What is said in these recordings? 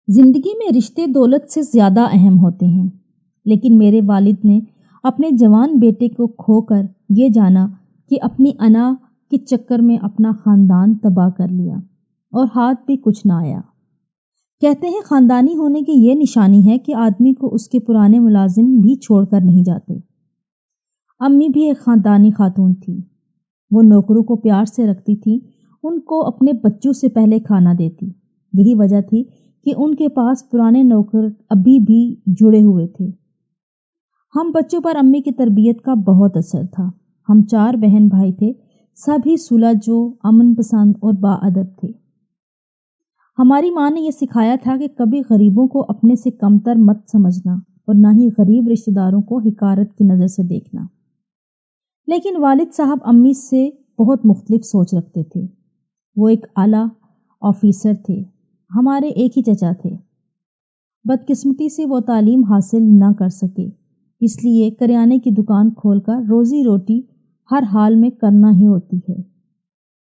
زندگی میں رشتے دولت سے زیادہ اہم ہوتے ہیں، لیکن میرے والد نے اپنے جوان بیٹے کو کھو کر یہ جانا کہ اپنی انا کے چکر میں اپنا خاندان تباہ کر لیا اور ہاتھ بھی کچھ نہ آیا۔ کہتے ہیں خاندانی ہونے کی یہ نشانی ہے کہ آدمی کو اس کے پرانے ملازم بھی چھوڑ کر نہیں جاتے۔ امی بھی ایک خاندانی خاتون تھی۔ وہ نوکروں کو پیار سے رکھتی تھی، ان کو اپنے بچوں سے پہلے کھانا دیتی۔ یہی وجہ تھی کہ ان کے پاس پرانے نوکر ابھی بھی جڑے ہوئے تھے۔ ہم بچوں پر امی کی تربیت کا بہت اثر تھا۔ ہم 4 بہن بھائی تھے، سبھی سلجھو، امن پسند اور باادب تھے۔ ہماری ماں نے یہ سکھایا تھا کہ کبھی غریبوں کو اپنے سے کمتر مت سمجھنا اور نہ ہی غریب رشتہ داروں کو حقارت کی نظر سے دیکھنا۔ لیکن والد صاحب امی سے بہت مختلف سوچ رکھتے تھے۔ وہ ایک اعلیٰ آفیسر تھے، ہمارے ایک ہی چچا تھے۔ بدقسمتی سے وہ تعلیم حاصل نہ کر سکے، اس لیے کریانے کی دکان کھول کر روزی روٹی ہر حال میں کرنا ہی ہوتی ہے۔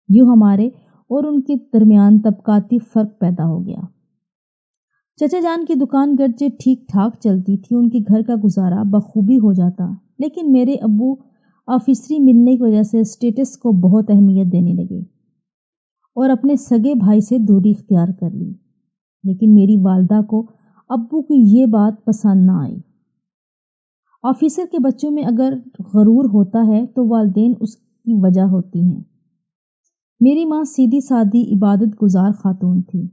یوں ہمارے اور ان کے درمیان طبقاتی فرق پیدا ہو گیا۔ چچا جان کی دکان گرچہ ٹھیک ٹھاک چلتی تھی، ان کے گھر کا گزارا بخوبی ہو جاتا، لیکن میرے ابو آفیسری ملنے کی وجہ سے اسٹیٹس کو بہت اہمیت دینے لگے اور اپنے سگے بھائی سے دوری اختیار کر لی۔ لیکن میری والدہ کو ابو کی یہ بات پسند نہ آئی۔ آفیسر کے بچوں میں اگر غرور ہوتا ہے تو والدین اس کی وجہ ہوتی ہیں۔ میری ماں سیدھی سادی عبادت گزار خاتون تھی۔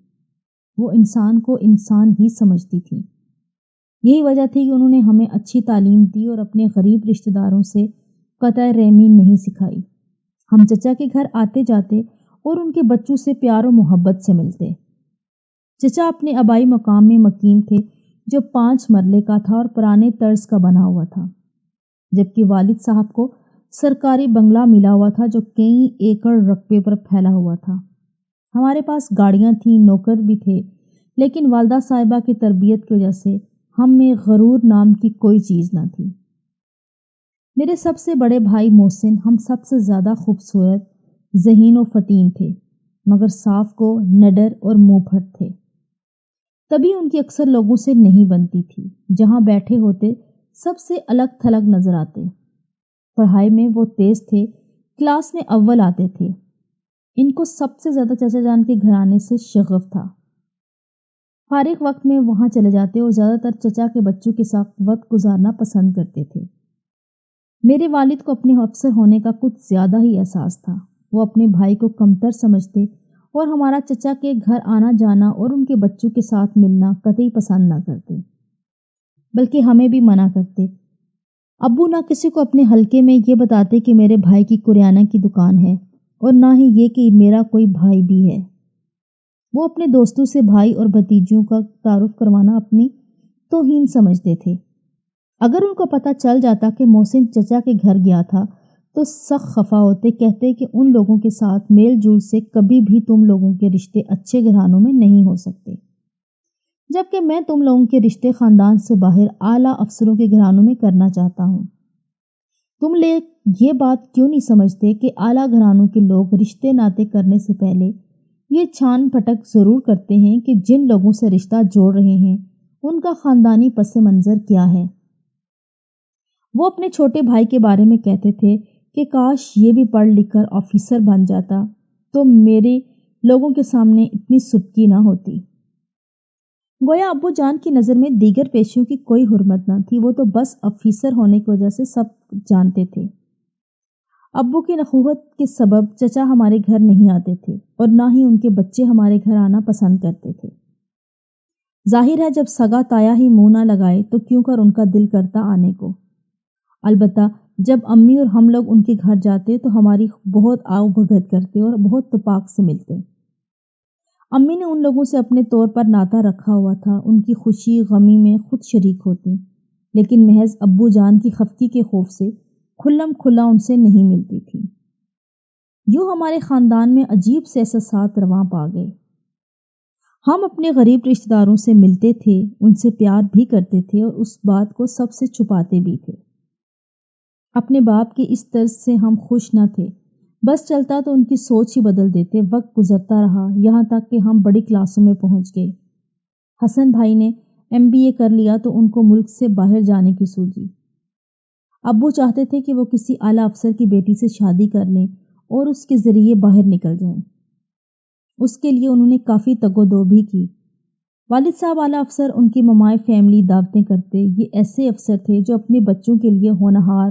وہ انسان کو انسان ہی سمجھتی تھی۔ یہی وجہ تھی کہ انہوں نے ہمیں اچھی تعلیم دی اور اپنے غریب رشتہ داروں سے قطع رحمی نہیں سکھائی۔ ہم چچا کے گھر آتے جاتے اور ان کے بچوں سے پیار و محبت سے ملتے۔ چچا اپنے آبائی مقام میں مقیم تھے جو 5 مرلے کا تھا اور پرانے طرز کا بنا ہوا تھا، جبکہ والد صاحب کو سرکاری بنگلہ ملا ہوا تھا جو کئی ایکڑ رقبے پر پھیلا ہوا تھا۔ ہمارے پاس گاڑیاں تھیں، نوکر بھی تھے، لیکن والدہ صاحبہ کی تربیت کی وجہ سے ہم میں غرور نام کی کوئی چیز نہ تھی۔ میرے سب سے بڑے بھائی محسن ہم سب سے زیادہ خوبصورت، ذہین و فطین تھے، مگر صاف کو نڈر اور منہ پھٹ تھے۔ تبھی ان کی اکثر لوگوں سے نہیں بنتی تھی۔ جہاں بیٹھے ہوتے سب سے الگ تھلگ نظر آتے۔ پڑھائی میں وہ تیز تھے، کلاس میں اول آتے تھے۔ ان کو سب سے زیادہ چچا جان کے گھرانے سے شغف تھا۔ فارغ وقت میں وہاں چلے جاتے اور زیادہ تر چچا کے بچوں کے ساتھ وقت گزارنا پسند کرتے تھے۔ میرے والد کو اپنے افسر ہونے کا کچھ زیادہ ہی احساس تھا۔ وہ اپنے بھائی کو کمتر سمجھتے اور ہمارا چچا کے گھر آنا جانا اور ان کے بچوں کے ساتھ ملنا قطعی پسند نہ کرتے، بلکہ ہمیں بھی منع کرتے۔ ابو نہ کسی کو اپنے حلقے میں یہ بتاتے کہ میرے بھائی کی کریانہ کی دکان ہے اور نہ ہی یہ کہ میرا کوئی بھائی بھی ہے۔ وہ اپنے دوستوں سے بھائی اور بھتیجوں کا تعارف کروانا اپنی توہین سمجھتے تھے۔ اگر ان کو پتہ چل جاتا کہ محسن چچا کے گھر گیا تھا تو سخت خفا ہوتے، کہتے کہ ان لوگوں کے ساتھ میل جول سے کبھی بھی تم لوگوں کے رشتے اچھے گھرانوں میں نہیں ہو سکتے، جبکہ میں تم لوگوں کے رشتے خاندان سے باہر اعلیٰ افسروں کے گھرانوں میں کرنا چاہتا ہوں۔ تم لوگ یہ بات کیوں نہیں سمجھتے کہ اعلیٰ گھرانوں کے لوگ رشتے ناطے کرنے سے پہلے یہ چھان پھٹک ضرور کرتے ہیں کہ جن لوگوں سے رشتہ جوڑ رہے ہیں ان کا خاندانی پس منظر کیا ہے۔ وہ اپنے چھوٹے بھائی کے بارے میں کہتے تھے کہ کاش یہ بھی پڑھ لکھ کر آفیسر بن جاتا تو میرے لوگوں کے سامنے اتنی سبکی نہ ہوتی۔ گویا ابو جان کی نظر میں دیگر پیشوں کی کوئی حرمت نہ تھی، وہ تو بس آفیسر ہونے کی وجہ سے سب جانتے تھے۔ ابو کی نخوت کے سبب چچا ہمارے گھر نہیں آتے تھے اور نہ ہی ان کے بچے ہمارے گھر آنا پسند کرتے تھے۔ ظاہر ہے جب سگا تایا ہی منہ نہ لگائے تو کیوں کر ان کا دل کرتا آنے کو۔ البتہ جب امی اور ہم لوگ ان کے گھر جاتے تو ہماری بہت آؤ بھگت کرتے اور بہت تپاک سے ملتے۔ امی نے ان لوگوں سے اپنے طور پر ناطہ رکھا ہوا تھا، ان کی خوشی غمی میں خود شریک ہوتی، لیکن محض ابو جان کی خفگی کے خوف سے کھلم کھلا ان سے نہیں ملتی تھی۔ یوں ہمارے خاندان میں عجیب سے احساسات رواں پا گئے۔ ہم اپنے غریب رشتہ داروں سے ملتے تھے، ان سے پیار بھی کرتے تھے اور اس بات کو سب سے چھپاتے بھی تھے۔ اپنے باپ کے اس طرز سے ہم خوش نہ تھے، بس چلتا تو ان کی سوچ ہی بدل دیتے۔ وقت گزرتا رہا، یہاں تک کہ ہم بڑی کلاسوں میں پہنچ گئے۔ حسن بھائی نے MBA کر لیا تو ان کو ملک سے باہر جانے کی سوچی۔ ابو چاہتے تھے کہ وہ کسی اعلیٰ افسر کی بیٹی سے شادی کر لیں اور اس کے ذریعے باہر نکل جائیں۔ اس کے لیے انہوں نے کافی تگ و دو بھی کی۔ والد صاحب اعلیٰ افسر، ان کی ممائے فیملی دعوتیں کرتے۔ یہ ایسے افسر تھے جو اپنے بچوں کے لیے ہونہار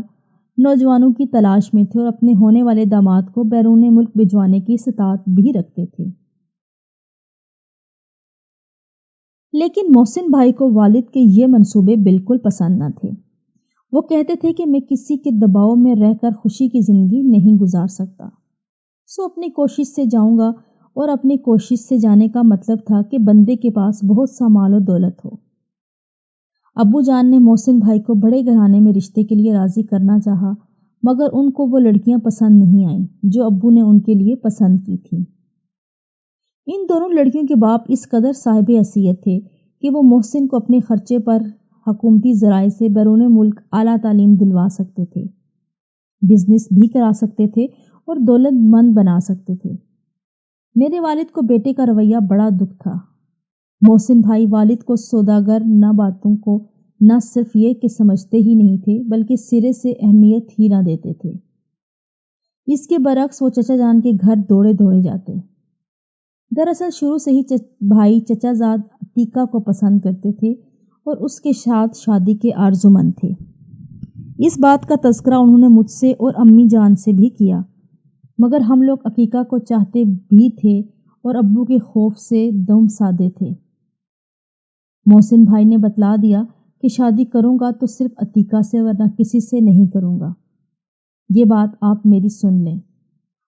نوجوانوں کی تلاش میں تھے اور اپنے ہونے والے داماد کو بیرون ملک بھجوانے کی استطاعت بھی رکھتے تھے۔ لیکن محسن بھائی کو والد کے یہ منصوبے بالکل پسند نہ تھے۔ وہ کہتے تھے کہ میں کسی کے دباؤ میں رہ کر خوشی کی زندگی نہیں گزار سکتا، اپنی کوشش سے جاؤں گا، اور اپنی کوشش سے جانے کا مطلب تھا کہ بندے کے پاس بہت سا مال و دولت ہو۔ ابو جان نے محسن بھائی کو بڑے گھرانے میں رشتے کے لیے راضی کرنا چاہا، مگر ان کو وہ لڑکیاں پسند نہیں آئیں جو ابو نے ان کے لیے پسند کی تھیں۔ ان دونوں لڑکیوں کے باپ اس قدر صاحب حیثیت تھے کہ وہ محسن کو اپنے خرچے پر حکومتی ذرائع سے بیرون ملک اعلیٰ تعلیم دلوا سکتے تھے، بزنس بھی کرا سکتے تھے اور دولت مند بنا سکتے تھے۔ میرے والد کو بیٹے کا رویہ بڑا دکھ تھا۔ محسن بھائی والد کو سوداگر نہ باتوں کو نہ صرف یہ کہ سمجھتے ہی نہیں تھے بلکہ سرے سے اہمیت ہی نہ دیتے تھے۔ اس کے برعکس وہ چچا جان کے گھر دوڑے دوڑے جاتے۔ دراصل شروع سے ہی بھائی چچا زاد عتیقہ کو پسند کرتے تھے اور اس کے ساتھ شادی کے آرزومند تھے۔ اس بات کا تذکرہ انہوں نے مجھ سے اور امی جان سے بھی کیا، مگر ہم لوگ عقیقہ کو چاہتے بھی تھے اور ابو کے خوف سے دم سادے تھے۔ محسن بھائی نے بتلا دیا کہ شادی کروں گا تو صرف عتیقہ سے، ورنہ کسی سے نہیں کروں گا۔ یہ بات آپ میری سن لیں۔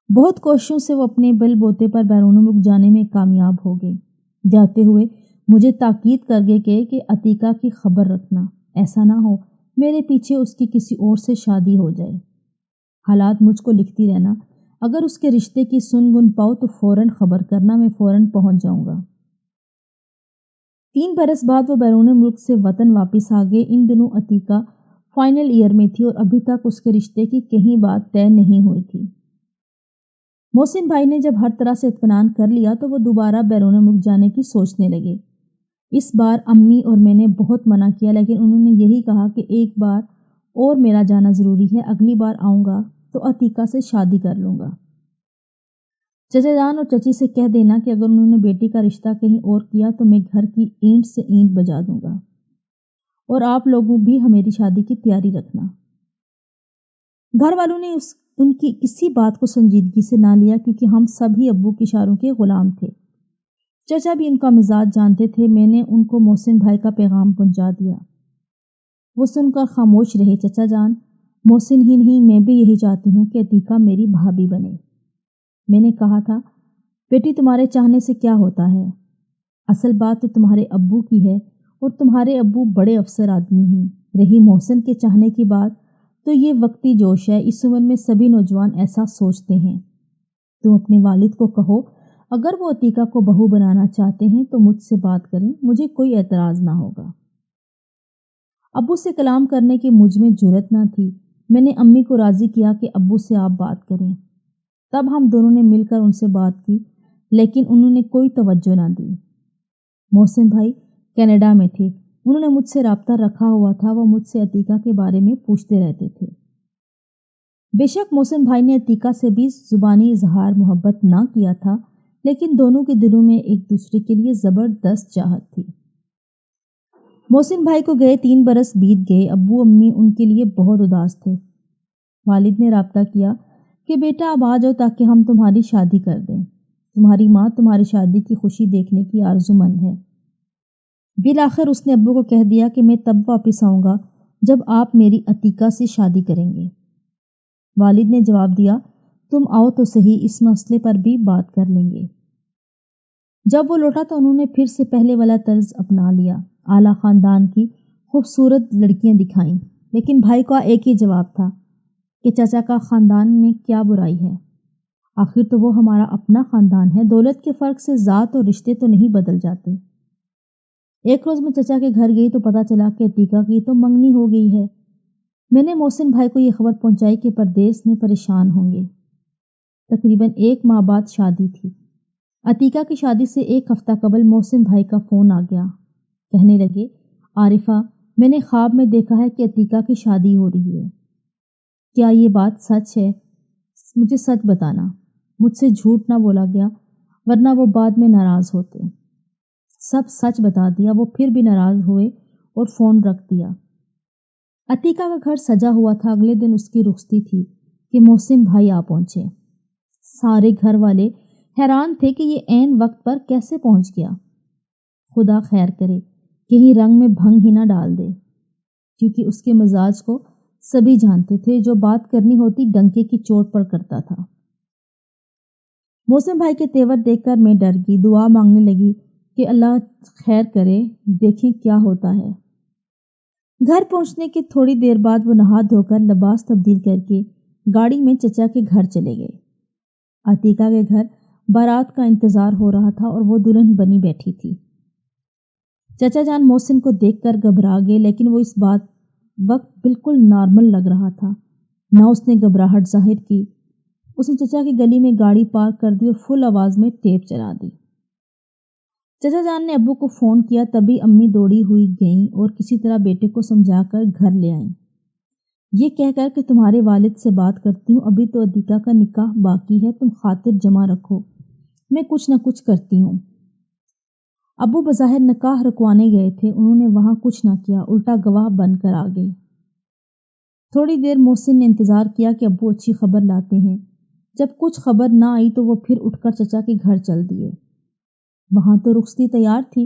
بہت کوششوں سے وہ اپنے بل بوتے پر بیرون ملک جانے میں کامیاب ہو گئے۔ جاتے ہوئے مجھے تاکید کر گئے کہ عتیقہ کی خبر رکھنا، ایسا نہ ہو میرے پیچھے اس کی کسی اور سے شادی ہو جائے۔ حالات مجھ کو لکھتی رہنا، اگر اس کے رشتے کی سن گن پاؤ تو فوراً خبر کرنا، میں فوراً پہنچ جاؤں گا۔ 3 برس بعد وہ بیرون ملک سے وطن واپس آ گئے۔ ان دنوں عتیقہ فائنل ایئر میں تھی اور ابھی تک اس کے رشتے کی کہیں بات طے نہیں ہوئی تھی۔ محسن بھائی نے جب ہر طرح سے اطمینان کر لیا تو وہ دوبارہ بیرون ملک جانے کی سوچنے لگے۔ اس بار امی اور میں نے بہت منع کیا، لیکن انہوں نے یہی کہا کہ ایک بار اور میرا جانا ضروری ہے، اگلی بار آؤں گا تو عتیقہ سے شادی کر لوں گا۔ چچا جان اور چچی سے کہہ دینا کہ اگر انہوں نے بیٹی کا رشتہ کہیں اور کیا تو میں گھر کی اینٹ سے اینٹ بجا دوں گا، اور آپ لوگوں بھی میری شادی کی تیاری رکھنا۔ گھر والوں نے ان کی کسی بات کو سنجیدگی سے نہ لیا، کیونکہ ہم سب ہی ابو کی اشاروں کے غلام تھے۔ چچا بھی ان کا مزاج جانتے تھے۔ میں نے ان کو محسن بھائی کا پیغام پہنچا دیا۔ وہ سن کر خاموش رہے۔ چچا جان، محسن ہی نہیں، میں بھی یہی چاہتی ہوں کہ عتیقہ میری بھابھی بنے۔ میں نے کہا تھا، بیٹی تمہارے چاہنے سے کیا ہوتا ہے؟ اصل بات تو تمہارے ابو کی ہے، اور تمہارے ابو بڑے افسر آدمی ہیں۔ رہی محسن کے چاہنے کی بات تو یہ وقتی جوش ہے، اس عمر میں سبھی نوجوان ایسا سوچتے ہیں۔ تم اپنے والد کو کہو اگر وہ عتیقہ کو بہو بنانا چاہتے ہیں تو مجھ سے بات کریں، مجھے کوئی اعتراض نہ ہوگا۔ ابو سے کلام کرنے کی مجھ میں جرأت نہ تھی۔ میں نے امی کو راضی کیا کہ ابو سے آپ بات کریں۔ تب ہم دونوں نے مل کر ان سے بات کی، لیکن انہوں نے کوئی توجہ نہ دی۔ محسن بھائی کینیڈا میں تھے، انہوں نے مجھ سے رابطہ رکھا ہوا تھا، وہ مجھ سے عتیقہ کے بارے میں پوچھتے رہتے تھے۔ بے شک محسن بھائی نے عتیقہ سے بھی زبانی اظہار محبت نہ کیا تھا، لیکن دونوں کے دلوں میں ایک دوسرے کے لیے زبردست چاہت تھی۔ محسن بھائی کو گئے 3 برس بیت گئے۔ ابو امی ان کے لیے بہت اداس تھے۔ والد نے رابطہ کیا کہ بیٹا اب آ جاؤ تاکہ ہم تمہاری شادی کر دیں۔ تمہاری ماں تمہاری شادی کی خوشی دیکھنے کی آرزومند ہے۔ بالآخر اس نے ابو کو کہہ دیا کہ میں تب واپس آؤں گا جب آپ میری عتیقہ سے شادی کریں گے۔ والد نے جواب دیا، تم آؤ تو صحیح، اس مسئلے پر بھی بات کر لیں گے۔ جب وہ لوٹا تو انہوں نے پھر سے پہلے والا طرز اپنا لیا، اعلیٰ خاندان کی خوبصورت لڑکیاں دکھائیں، لیکن بھائی کا ایک ہی جواب تھا کہ چچا کا خاندان میں کیا برائی ہے؟ آخر تو وہ ہمارا اپنا خاندان ہے، دولت کے فرق سے ذات اور رشتے تو نہیں بدل جاتے۔ ایک روز میں چچا کے گھر گئی تو پتا چلا کہ عتیقہ کی تو منگنی ہو گئی ہے۔ میں نے محسن بھائی کو یہ خبر پہنچائی کہ پردیس میں پریشان ہوں گے۔ تقریباً 1 ماہ بعد شادی تھی۔ عتیقہ کی شادی سے 1 ہفتہ قبل محسن بھائی کا فون آ گیا۔ کہنے لگے، عارفہ، میں نے خواب میں دیکھا ہے کہ عتیقہ کی شادی ہو رہی ہے۔ کیا یہ بات سچ ہے؟ مجھے سچ بتانا۔ مجھ سے جھوٹ نہ بولا گیا ورنہ وہ بعد میں ناراض ہوتے۔ سب سچ بتا دیا۔ وہ پھر بھی ناراض ہوئے اور فون رکھ دیا۔ عتیقہ کا گھر سجا ہوا تھا۔ اگلے دن اس کی رخصتی تھی کہ محسن بھائی آ پہنچے۔ سارے گھر والے حیران تھے کہ یہ عین وقت پر کیسے پہنچ گیا۔ خدا خیر کرے، کہیں رنگ میں بھنگ ہی نہ ڈال دے، کیونکہ اس کے مزاج کو سبھی جانتے تھے۔ جو بات کرنی ہوتی ڈنکے کی چوٹ پر کرتا تھا۔ محسن بھائی کے تیور دیکھ کر میں ڈر گئی، دعا مانگنے لگی کہ اللہ خیر کرے، دیکھیں کیا ہوتا ہے۔ گھر پہنچنے کے تھوڑی دیر بعد وہ نہا دھو کر لباس تبدیل کر کے گاڑی میں چچا کے گھر چلے گئے۔ عتیقہ کے گھر بارات کا انتظار ہو رہا تھا اور وہ دلہن بنی بیٹھی تھی۔ چچا جان محسن کو دیکھ کر گھبرا گئے، لیکن وہ اس وقت بالکل نارمل لگ رہا تھا، نہ اس نے گھبراہٹ ظاہر کی۔ اس نے چچا کی گلی میں گاڑی پارک کر دی اور فل آواز میں ٹیپ چلا دی۔ چچا جان نے ابو کو فون کیا، تبھی امی دوڑی ہوئی گئیں اور کسی طرح بیٹے کو سمجھا کر گھر لے آئیں، یہ کہہ کر کہ تمہارے والد سے بات کرتی ہوں، ابھی تو عتیقہ کا نکاح باقی ہے، تم خاطر جمع رکھو، میں کچھ نہ کچھ کرتی ہوں۔ ابو بظاہر نکاح رکوانے گئے تھے، انہوں نے وہاں کچھ نہ کیا، الٹا گواہ بن کر آ گئے۔ تھوڑی دیر محسن نے انتظار کیا کہ ابو اچھی خبر لاتے ہیں۔ جب کچھ خبر نہ آئی تو وہ پھر اٹھ کر چچا کے گھر چل دیے۔ وہاں تو رخصتی تیار تھی،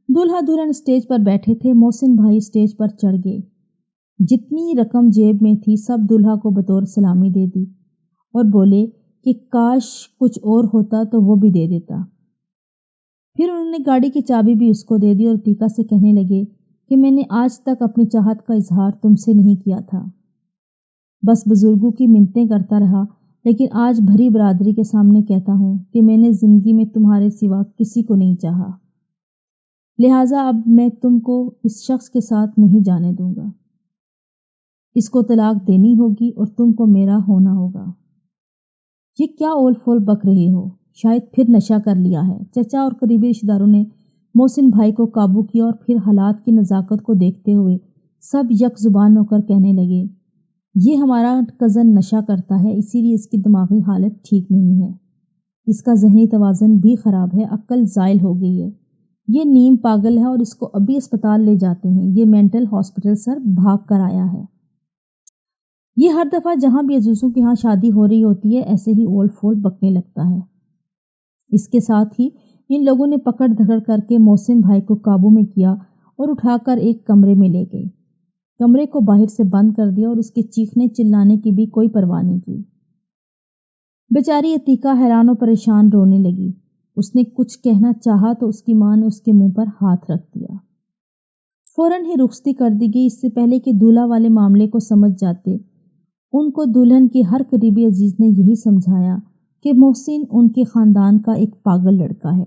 دولہا دلہن اسٹیج پر بیٹھے تھے۔ محسن بھائی اسٹیج پر چڑھ گئے، جتنی رقم جیب میں تھی سب دولہا کو بطور سلامی دے دی اور بولے کہ کاش کچھ اور ہوتا تو وہ بھی دے دیتا۔ پھر انہوں نے گاڑی کی چابی بھی اس کو دے دی اور عتیقہ سے کہنے لگے کہ میں نے آج تک اپنی چاہت کا اظہار تم سے نہیں کیا تھا، بس بزرگوں کی منتیں کرتا رہا، لیکن آج بھری برادری کے سامنے کہتا ہوں کہ میں نے زندگی میں تمہارے سوا کسی کو نہیں چاہا، لہٰذا اب میں تم کو اس شخص کے ساتھ نہیں جانے دوں گا۔ اس کو طلاق دینی ہوگی اور تم کو میرا ہونا ہوگا۔ یہ کیا اول فول بک رہے ہو؟ شاید پھر نشہ کر لیا ہے۔ چچا اور قریبی رشتہ داروں نے محسن بھائی کو قابو کیا اور پھر حالات کی نزاکت کو دیکھتے ہوئے سب یک زبان ہو کر کہنے لگے، یہ ہمارا کزن نشہ کرتا ہے، اسی لیے اس کی دماغی حالت ٹھیک نہیں ہے، اس کا ذہنی توازن بھی خراب ہے، عقل زائل ہو گئی ہے، یہ نیم پاگل ہے اور اس کو ابھی اسپتال لے جاتے ہیں، یہ مینٹل ہاسپٹل سر بھاگ کر آیا ہے۔ یہ ہر دفعہ جہاں بھی عزیزوں کے ہاں شادی ہو رہی ہوتی ہے ایسے ہی اول فول بکنے لگتا ہے۔ اس کے ساتھ ہی ان لوگوں نے پکڑ دھکڑ کر کے محسن بھائی کو قابو میں کیا اور اٹھا کر ایک کمرے میں لے گئے۔ کمرے کو باہر سے بند کر دیا اور اس کے چیخنے چلانے کی بھی کوئی پرواہ نہیں کی۔ بیچاری عتیقہ حیران و پریشان رونے لگی۔ اس نے کچھ کہنا چاہا تو اس کی ماں نے اس کے منہ پر ہاتھ رکھ دیا۔ فوراً ہی رخصتی کر دی گئی۔ اس سے پہلے کہ دولہا والے معاملے کو سمجھ جاتے، ان کو دلہن کے ہر قریبی عزیز نے یہی سمجھایا کہ محسن ان کے خاندان کا ایک پاگل لڑکا ہے،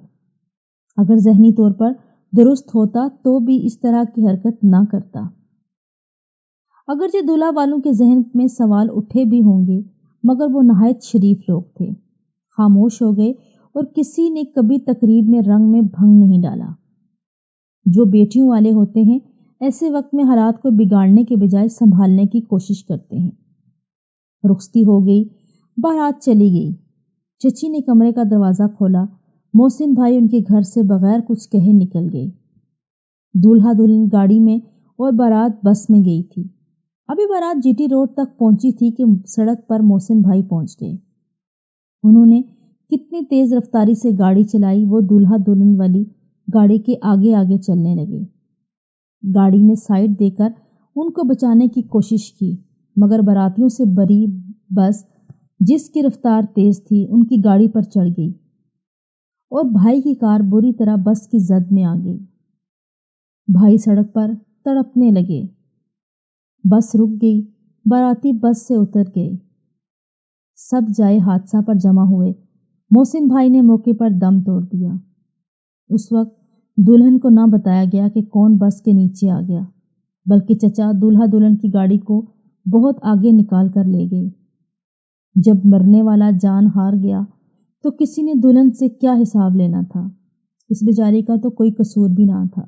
اگر ذہنی طور پر درست ہوتا تو بھی اس طرح کی حرکت نہ کرتا۔ اگرچہ دولہا والوں کے ذہن میں سوال اٹھے بھی ہوں گے، مگر وہ نہایت شریف لوگ تھے، خاموش ہو گئے اور کسی نے کبھی تقریب میں رنگ میں بھنگ نہیں ڈالا۔ جو بیٹیوں والے ہوتے ہیں ایسے وقت میں حالات کو بگاڑنے کے بجائے سنبھالنے کی کوشش کرتے ہیں۔ رخصتی ہو گئی، بارات چلی گئی۔ چچی نے کمرے کا دروازہ کھولا، محسن بھائی ان کے گھر سے بغیر کچھ کہے نکل گئے۔ دولہا دلہن گاڑی میں اور بارات بس میں گئی تھی۔ ابھی بارات جی ٹی روڈ تک پہنچی تھی کہ سڑک پر محسن بھائی پہنچ گئے۔ انہوں نے کتنی تیز رفتاری سے گاڑی چلائی، وہ دولہا دلہن والی گاڑی کے آگے آگے چلنے لگے۔ گاڑی نے سائیڈ دے کر ان کو بچانے کی کوشش کی، مگر باراتیوں سے بری بس جس کی رفتار تیز تھی ان کی گاڑی پر چڑھ گئی اور بھائی کی کار بری طرح بس کی زد میں آ گئی۔ بھائی سڑک پر تڑپنے لگے۔ بس رک گئی، باراتی بس سے اتر گئے۔ سب جائے حادثہ پر جمع ہوئے۔ محسن بھائی نے موقع پر دم توڑ دیا۔ اس وقت دلہن کو نہ بتایا گیا کہ کون بس کے نیچے آ گیا، بلکہ چچا دولہا دلہن کی گاڑی کو بہت آگے نکال کر لے گئے۔ جب مرنے والا جان ہار گیا تو کسی نے دلہن سے کیا حساب لینا تھا؟ اس بیچاری کا تو کوئی قصور بھی نہ تھا۔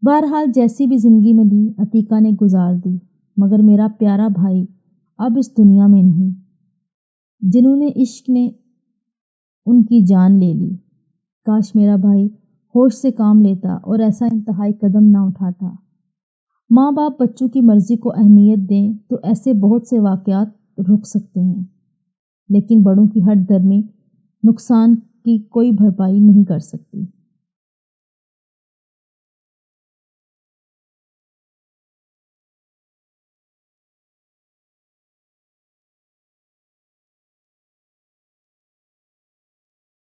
بہرحال جیسی بھی زندگی میں لی عتیقہ نے گزار دی، مگر میرا پیارا بھائی اب اس دنیا میں نہیں۔ جنہوں نے عشق نے ان کی جان لے لی۔ کاش میرا بھائی ہوش سے کام لیتا اور ایسا انتہائی قدم نہ اٹھاتا۔ ماں باپ بچوں کی مرضی کو اہمیت دیں تو ایسے بہت سے واقعات رک سکتے ہیں، لیکن بڑوں کی ہٹ درمی نقصان کی کوئی بھرپائی نہیں کر سکتی۔